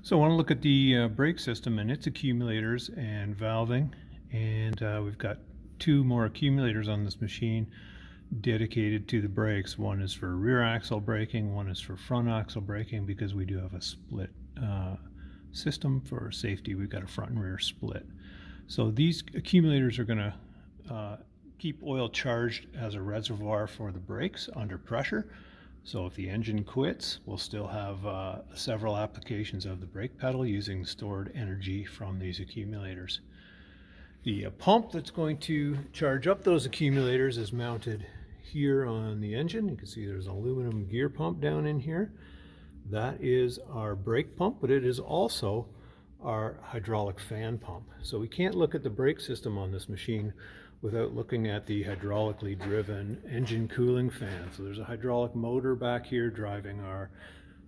So I want to look at the brake system and its accumulators and valving, and we've got two more accumulators on this machine dedicated to the brakes. One is for rear axle braking, one is for front axle braking, because we do have a split system for safety. We've got a front and rear split. So these accumulators are going to keep oil charged as a reservoir for the brakes under pressure. So if the engine quits, we'll still have several applications of the brake pedal using stored energy from these accumulators. The pump that's going to charge up those accumulators is mounted here on the engine. You can see there's an aluminum gear pump down in here. That is our brake pump, but it is also our hydraulic fan pump. So we can't look at the brake system on this machine without looking at the hydraulically driven engine cooling fan. So there's a hydraulic motor back here driving our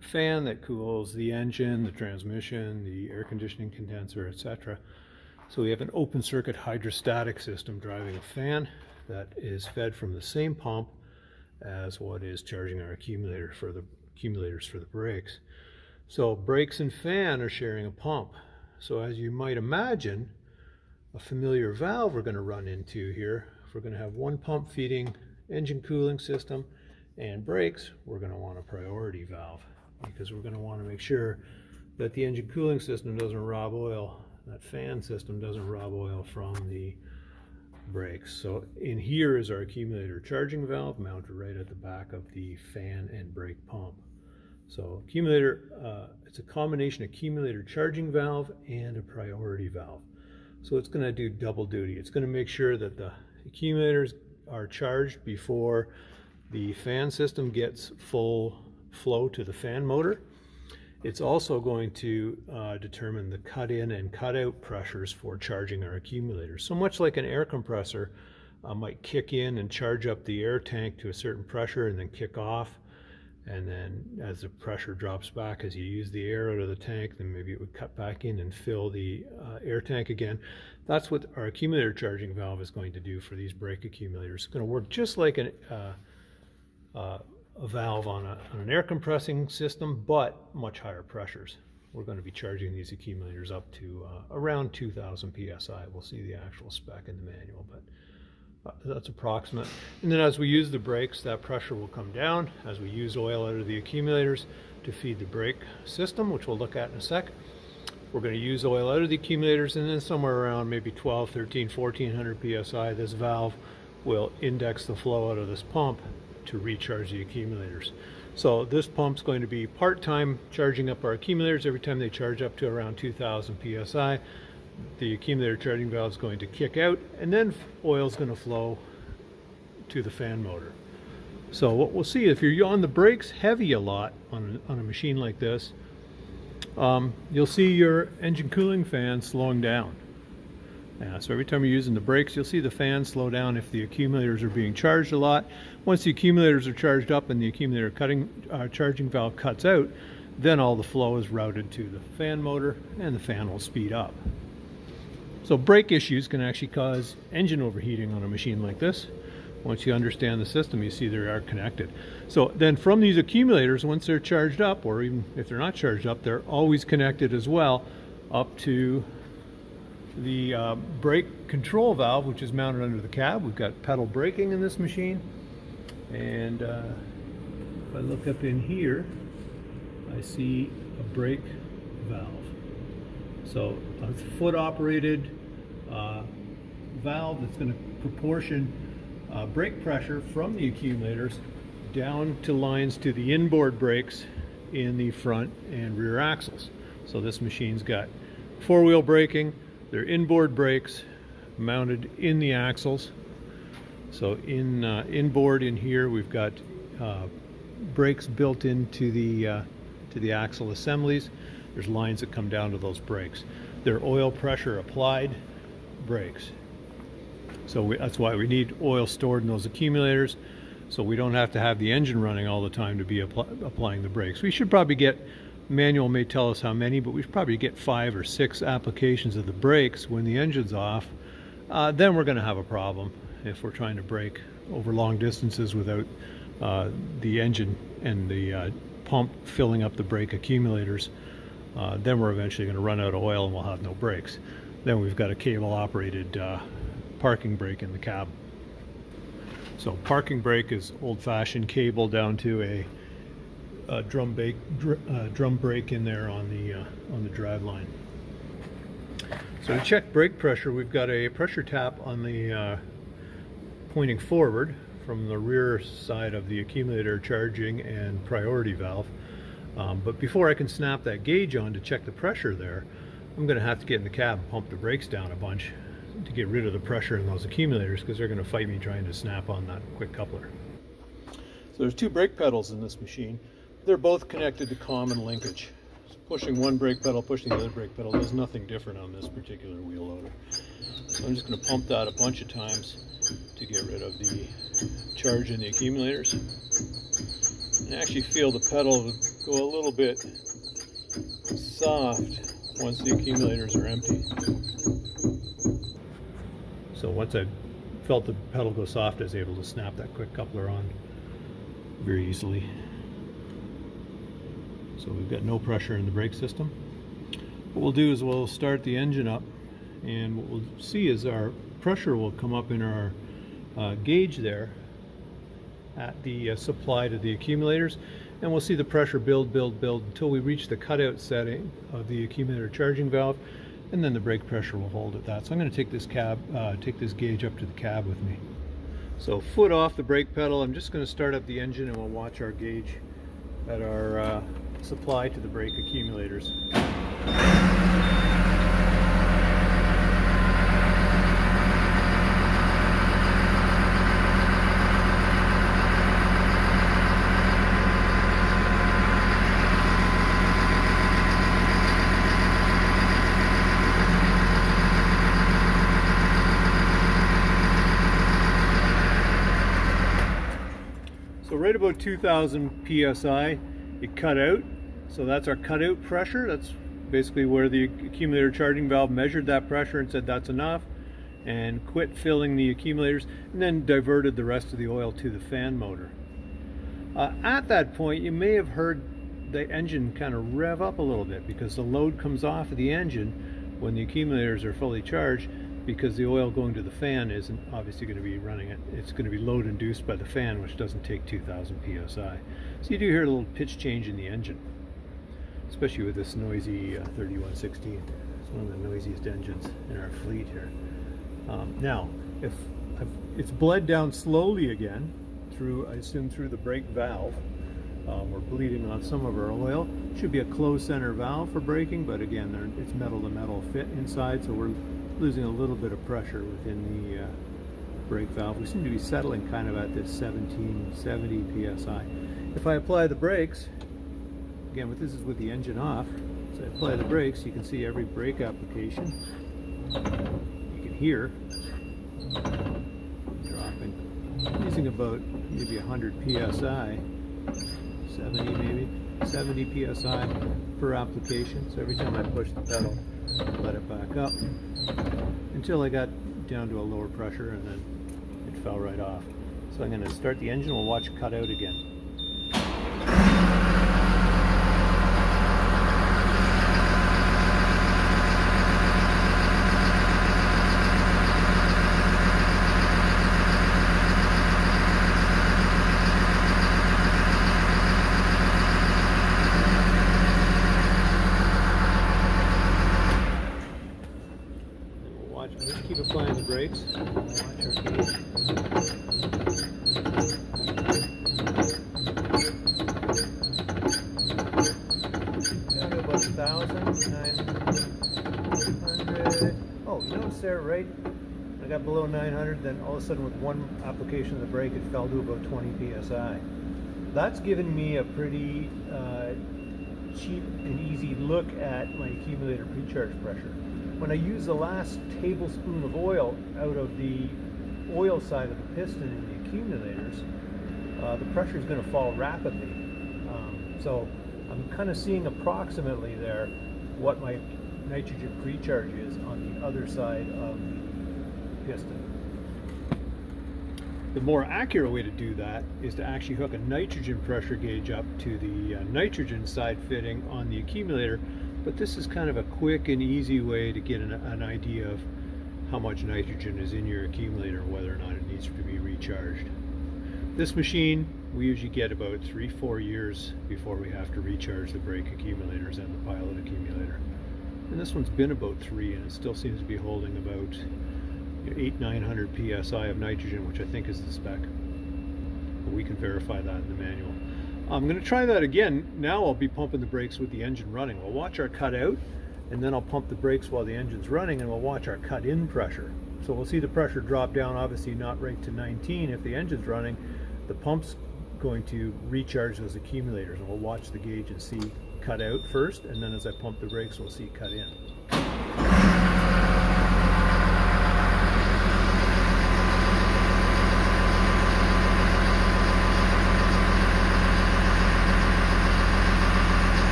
fan that cools the engine, the transmission, the air conditioning condenser, etc. So we have an open circuit hydrostatic system driving a fan that is fed from the same pump as what is charging our accumulators for the brakes. So brakes and fan are sharing a pump. So as you might imagine, a familiar valve we're going to run into here, if we're going to have one pump feeding engine cooling system and brakes, we're going to want a priority valve, because we're going to want to make sure that the engine cooling system doesn't rob oil, that fan system doesn't rob oil from the brakes. So in here is our accumulator charging valve mounted right at the back of the fan and brake pump. So accumulator, it's a combination accumulator charging valve and a priority valve. So it's going to do double duty. It's going to make sure that the accumulators are charged before the fan system gets full flow to the fan motor. It's also going to determine the cut-in and cut-out pressures for charging our accumulators. So much like an air compressor might kick in and charge up the air tank to a certain pressure and then kick off, and then as the pressure drops back as you use the air out of the tank, then maybe it would cut back in and fill the air tank again. That's what our accumulator charging valve is going to do for these brake accumulators. It's going to work just like a valve on an air compressing system, but much higher pressures. We're going to be charging these accumulators up to around 2000 psi. We'll see the actual spec in the manual, but that's approximate. And then as we use the brakes, that pressure will come down as we use oil out of the accumulators to feed the brake system, which we'll look at in a sec. We're going to use oil out of the accumulators, and then somewhere around maybe 12, 13, 1400 psi, this valve will index the flow out of this pump to recharge the accumulators. So this pump's going to be part-time charging up our accumulators. Every time they charge up to around 2000 psi, the accumulator charging valve is going to kick out, and then oil is going to flow to the fan motor. So what we'll see, if you're on the brakes heavy a lot on a machine like this, you'll see your engine cooling fan slowing down. So every time you're using the brakes, you'll see the fan slow down if the accumulators are being charged a lot. Once the accumulators are charged up and the accumulator charging valve cuts out, then all the flow is routed to the fan motor and the fan will speed up. So brake issues can actually cause engine overheating on a machine like this. Once you understand the system, you see they are connected. So then from these accumulators, once they're charged up, or even if they're not charged up, they're always connected as well up to the brake control valve, which is mounted under the cab. We've got pedal braking in this machine, and if I look up in here, I see a brake valve. So a foot operated valve that's going to proportion brake pressure from the accumulators down to lines to the inboard brakes in the front and rear axles. So this machine's got four-wheel braking. They're inboard brakes mounted in the axles. So inboard in here, we've got brakes built into the axle assemblies. There's lines that come down to those brakes. They're oil pressure applied brakes. So that's why we need oil stored in those accumulators, so we don't have to have the engine running all the time to be applying the brakes. We should probably get, manual may tell us how many, but we should probably get 5 or 6 applications of the brakes when the engine's off. Then we're going to have a problem if we're trying to brake over long distances without the engine and the pump filling up the brake accumulators then we're eventually going to run out of oil and we'll have no brakes. Then we've got a cable operated parking brake in the cab. So parking brake is old-fashioned cable down to a drum brake in there on the drive line. So to check brake pressure, we've got a pressure tap on the pointing forward from the rear side of the accumulator charging and priority valve. But before I can snap that gauge on to check the pressure there, I'm going to have to get in the cab and pump the brakes down a bunch to get rid of the pressure in those accumulators, because they're going to fight me trying to snap on that quick coupler. So there's two brake pedals in this machine. They're both connected to common linkage. So pushing one brake pedal, pushing the other brake pedal does nothing different on this particular wheel loader. So I'm just going to pump that a bunch of times to get rid of the charge in the accumulators. And actually feel the pedal go a little bit soft once the accumulators are empty. So once I felt the pedal go soft, I was able to snap that quick coupler on very easily. So we've got no pressure in the brake system. What we'll do is we'll start the engine up, and what we'll see is our pressure will come up in our gauge there at the supply to the accumulators, and we'll see the pressure build until we reach the cutout setting of the accumulator charging valve, and then the brake pressure will hold at that. So I'm going to take this gauge up to the cab with me. So foot off the brake pedal, I'm just going to start up the engine and we'll watch our gauge at our supply to the brake accumulators. So right about 2000 psi, it cut out. So that's our cutout pressure. That's basically where the accumulator charging valve measured that pressure and said that's enough, and quit filling the accumulators, and then diverted the rest of the oil to the fan motor. At that point, you may have heard the engine kind of rev up a little bit, because the load comes off of the engine when the accumulators are fully charged, because the oil going to the fan isn't obviously going to be running it. It's going to be load induced by the fan, which doesn't take 2000 psi. So you do hear a little pitch change in the engine, especially with this noisy 3116. It's one of the noisiest engines in our fleet here. Now, if it's bled down slowly again through, I assume, through the brake valve. We're bleeding on some of our oil. Should be a closed center valve for braking, but again, it's metal to metal fit inside, so we're losing a little bit of pressure within the brake valve. We seem to be settling kind of at this 1770 psi. If I apply the brakes, again, this is with the engine off, so I apply the brakes, you can see every brake application. You can hear dropping. I'm using about maybe 100 psi, 70 maybe, 70 psi per application. So every time I push the pedal, let it back up until I got down to a lower pressure, and then it fell right off. So I'm going to start the engine. We'll watch it cut out again. Just keep applying the brakes. Watch our gauge. Down to about 1,900. Oh, you notice there, right? I got below 900, then all of a sudden with one application of the brake, it fell to about 20 psi. That's given me a pretty cheap and easy look at my accumulator pre-charge pressure. When I use the last tablespoon of oil out of the oil side of the piston in the accumulators, the pressure is going to fall rapidly. So I'm kind of seeing approximately there what my nitrogen pre-charge is on the other side of the piston. The more accurate way to do that is to actually hook a nitrogen pressure gauge up to the nitrogen side fitting on the accumulator But this is kind of a quick and easy way to get an idea of how much nitrogen is in your accumulator, whether or not it needs to be recharged. This machine, we usually get about 3-4 years before we have to recharge the brake accumulators and the pilot accumulator. And this one's been about 3, and it still seems to be holding about 800-900 psi of nitrogen, which I think is the spec. But we can verify that in the manual. I'm going to try that again. Now I'll be pumping the brakes with the engine running. We'll watch our cutout, and then I'll pump the brakes while the engine's running, and we'll watch our cut-in pressure. So we'll see the pressure drop down, obviously not right to 19 if the engine's running. The pump's going to recharge those accumulators, and we'll watch the gauge and see cut out first, and then as I pump the brakes, we'll see cut in.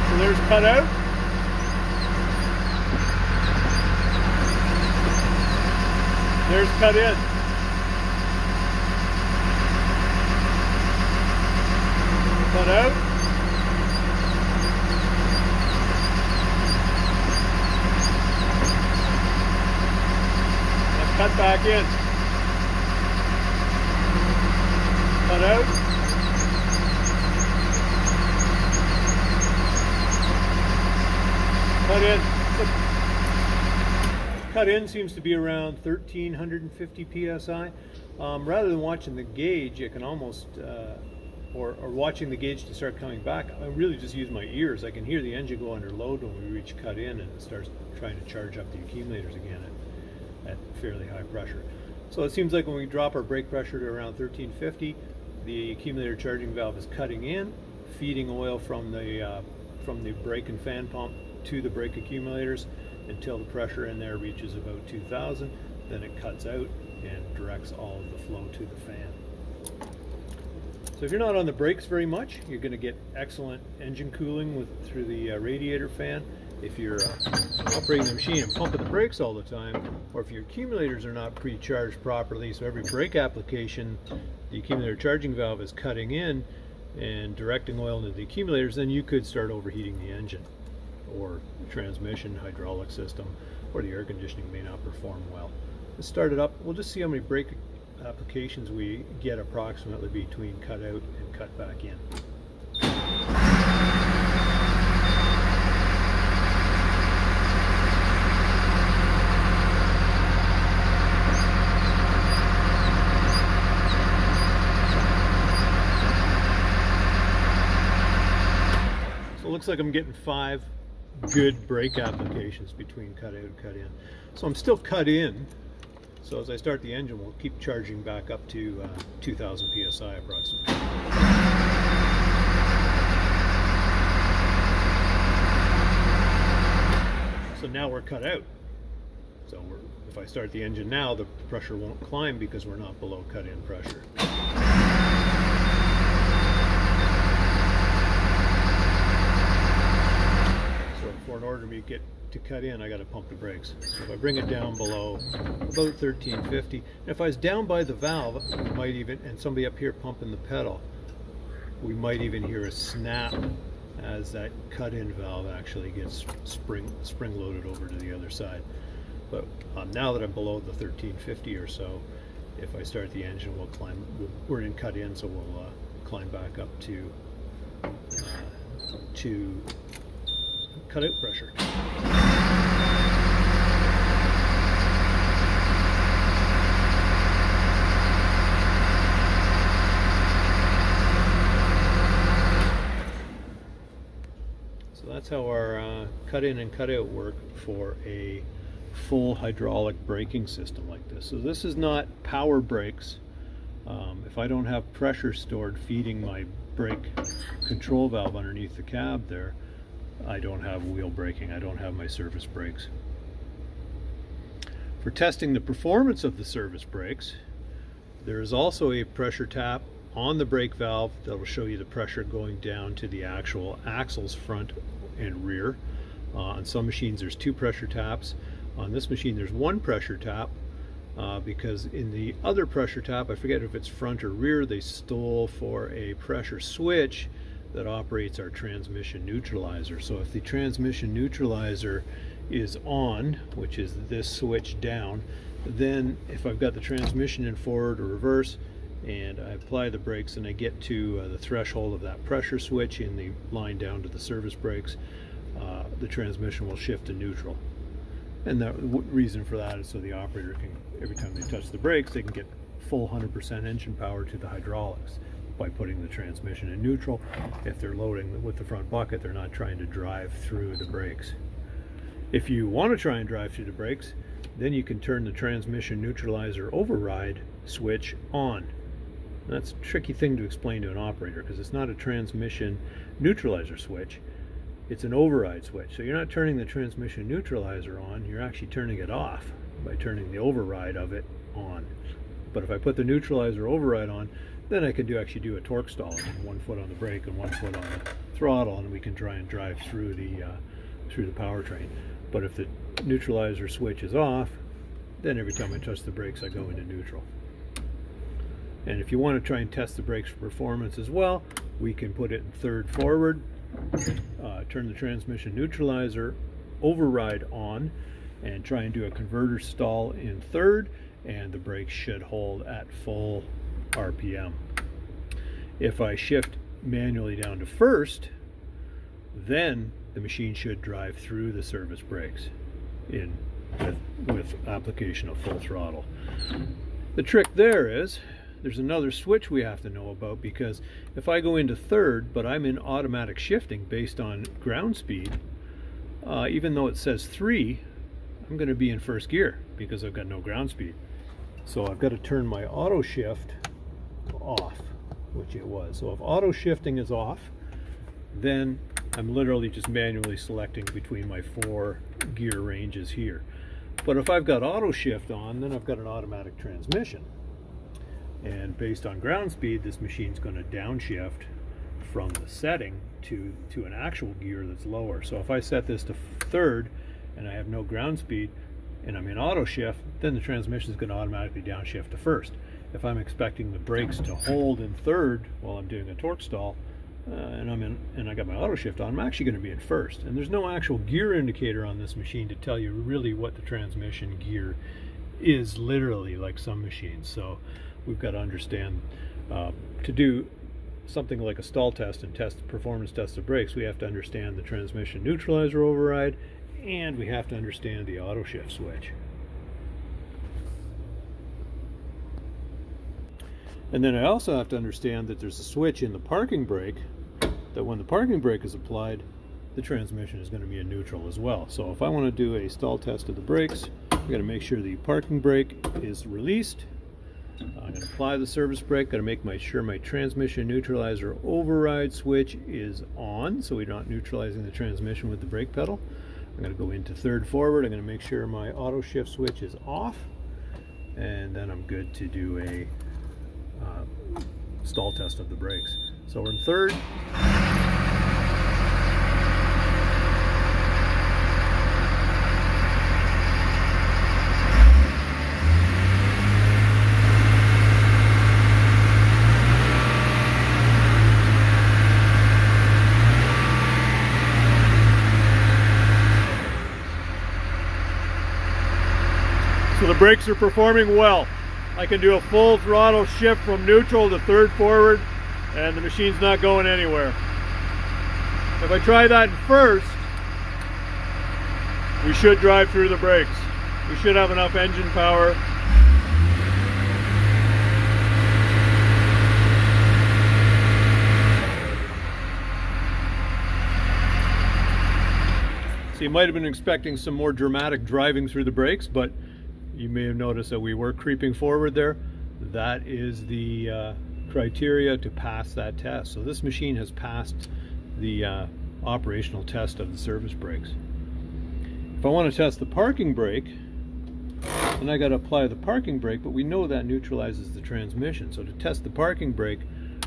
So there's cut out. There's cut in. Cut out. And cut back in. Cut out. Cut in. Cut in seems to be around 1350 psi. Rather than watching the gauge, you can almost, or watching the gauge to start coming back, I really just use my ears. I can hear the engine go under load when we reach cut in, and it starts trying to charge up the accumulators again at fairly high pressure. So it seems like when we drop our brake pressure to around 1350, the accumulator charging valve is cutting in, feeding oil from the brake and fan pump to the brake accumulators until the pressure in there reaches about 2000. Then it cuts out and directs all of the flow to the fan. So if you're not on the brakes very much, you're going to get excellent engine cooling through the radiator fan. If you're operating the machine and pumping the brakes all the time, or if your accumulators are not pre-charged properly, so every brake application the accumulator charging valve is cutting in and directing oil into the accumulators, then you could start overheating the engine or transmission, hydraulic system, or the air conditioning may not perform well. Let's start it up. We'll just see how many brake applications we get approximately between cut out and cut back in. So it looks like I'm getting 5 good brake applications between cut out and cut in. So I'm still cut in. So as I start the engine, we'll keep charging back up to 2000 psi approximately. So now we're cut out. So if I start the engine now, the pressure won't climb because we're not below cut-in pressure. In order to get to cut in, I got to pump the brakes. So if I bring it down below about 1350, and if I was down by the valve, we might even, and somebody up here pumping the pedal, we might even hear a snap as that cut-in valve actually gets spring loaded over to the other side. But now that I'm below the 1350 or so, if I start the engine, we'll climb. We're in cut in, so we'll climb back up to cut out pressure. So that's how our cut in and cut out work for a full hydraulic braking system like this. So this is not power brakes. If I don't have pressure stored feeding my brake control valve underneath the cab there, I don't have wheel braking, I don't have my service brakes. For testing the performance of the service brakes, there is also a pressure tap on the brake valve that will show you the pressure going down to the actual axles front and rear. On some machines there's 2 pressure taps. On this machine there's 1 pressure tap. because in the other pressure tap, I forget if it's front or rear, they stole for a pressure switch that operates our transmission neutralizer. So if the transmission neutralizer is on, which is this switch down, then if I've got the transmission in forward or reverse and I apply the brakes and I get to the threshold of that pressure switch in the line down to the service brakes, the transmission will shift to neutral. And the reason for that is so the operator can, every time they touch the brakes, they can get full 100% engine power to the hydraulics by putting the transmission in neutral. If they're loading with the front bucket, they're not trying to drive through the brakes. If you want to try and drive through the brakes, then you can turn the transmission neutralizer override switch on. And that's a tricky thing to explain to an operator because it's not a transmission neutralizer switch, it's an override switch. So you're not turning the transmission neutralizer on, you're actually turning it off by turning the override of it on. But if I put the neutralizer override on, then I can actually do a torque stall, 1 foot on the brake and 1 foot on the throttle, and we can try and drive through the powertrain. But if the neutralizer switch is off, then every time I touch the brakes I go into neutral. And if you want to try and test the brakes for performance as well, we can put it in third forward, turn the transmission neutralizer override on, and try and do a converter stall in third, and the brakes should hold at full RPM. If I shift manually down to first, then the machine should drive through the service brakes with application of full throttle. The trick there is there's another switch we have to know about, because if I go into third but I'm in automatic shifting based on ground speed, even though it says 3, I'm going to be in first gear because I've got no ground speed. So I've got to turn my auto shift off, which it was. So if auto shifting is off, then I'm literally just manually selecting between my 4 gear ranges here. But if I've got auto shift on, then I've got an automatic transmission. And based on ground speed, this machine's going to downshift from the setting to an actual gear that's lower. So if I set this to third and I have no ground speed and I'm in auto shift, then the transmission is going to automatically downshift to first. If I'm expecting the brakes to hold in third while I'm doing a torque stall, and I got my auto shift on, I'm actually going to be in first. And there's no actual gear indicator on this machine to tell you really what the transmission gear is, literally, like some machines. So we've got to understand, to do something like a stall test and performance test of brakes, we have to understand the transmission neutralizer override, and we have to understand the auto shift switch. And then I also have to understand that there's a switch in the parking brake that when the parking brake is applied, the transmission is going to be in neutral as well. So if I want to do a stall test of the brakes, I'm going to make sure the parking brake is released. I'm going to apply the service brake, got to make sure my transmission neutralizer override switch is on, so we're not neutralizing the transmission with the brake pedal. I'm going to go into third forward, I'm going to make sure my auto shift switch is off, and then I'm good to do a stall test of the brakes. So we're in third. So the brakes are performing well. I can do a full throttle shift from neutral to third forward, and the machine's not going anywhere. If I try that in first, we should drive through the brakes. We should have enough engine power. So you might have been expecting some more dramatic driving through the brakes, but you may have noticed that we were creeping forward there. That is the criteria to pass that test. So this machine has passed the operational test of the service brakes. If I want to test the parking brake, then I got to apply the parking brake, but we know that neutralizes the transmission. So to test the parking brake,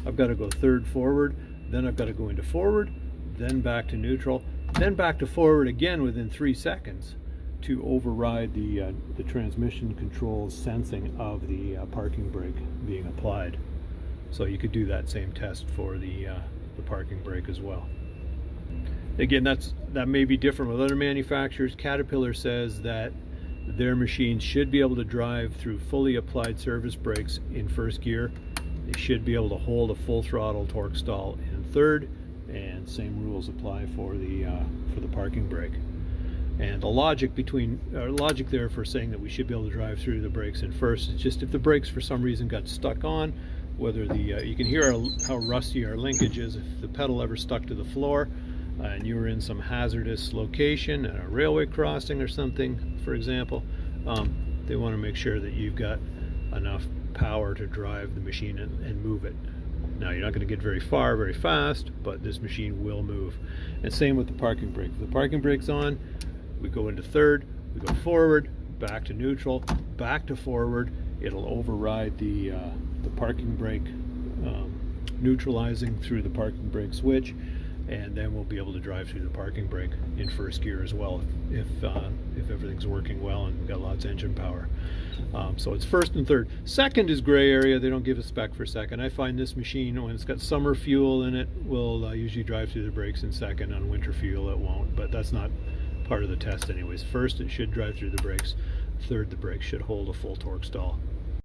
I've got to go third forward, then I've got to go into forward, then back to neutral, then back to forward again within 3 seconds. to override the transmission control's sensing of the parking brake being applied. So you could do that same test for the parking brake as well. Again, that may be different with other manufacturers. Caterpillar says that their machines should be able to drive through fully applied service brakes in first gear. They should be able to hold a full throttle torque stall in third, and same rules apply for the parking brake. And the logic there for saying that we should be able to drive through the brakes in first is just if the brakes for some reason got stuck on, whether you can hear how rusty our linkage is. If the pedal ever stuck to the floor and you were in some hazardous location at a railway crossing or something, for example, they want to make sure that you've got enough power to drive the machine and move it. Now, you're not going to get very far very fast, but this machine will move. And same with the parking brake. If the parking brake's on, we go into third, we go forward, back to neutral, back to forward. It'll override the parking brake, neutralizing through the parking brake switch, and then we'll be able to drive through the parking brake in first gear as well if everything's working well and we've got lots of engine power. So it's first and third. Second is gray area. They don't give a spec for second. I find this machine, when it's got summer fuel in it, will usually drive through the brakes in second. On winter fuel it won't, but that's not part of the test anyways. First, it should drive through the brakes. Third, the brakes should hold a full torque stall.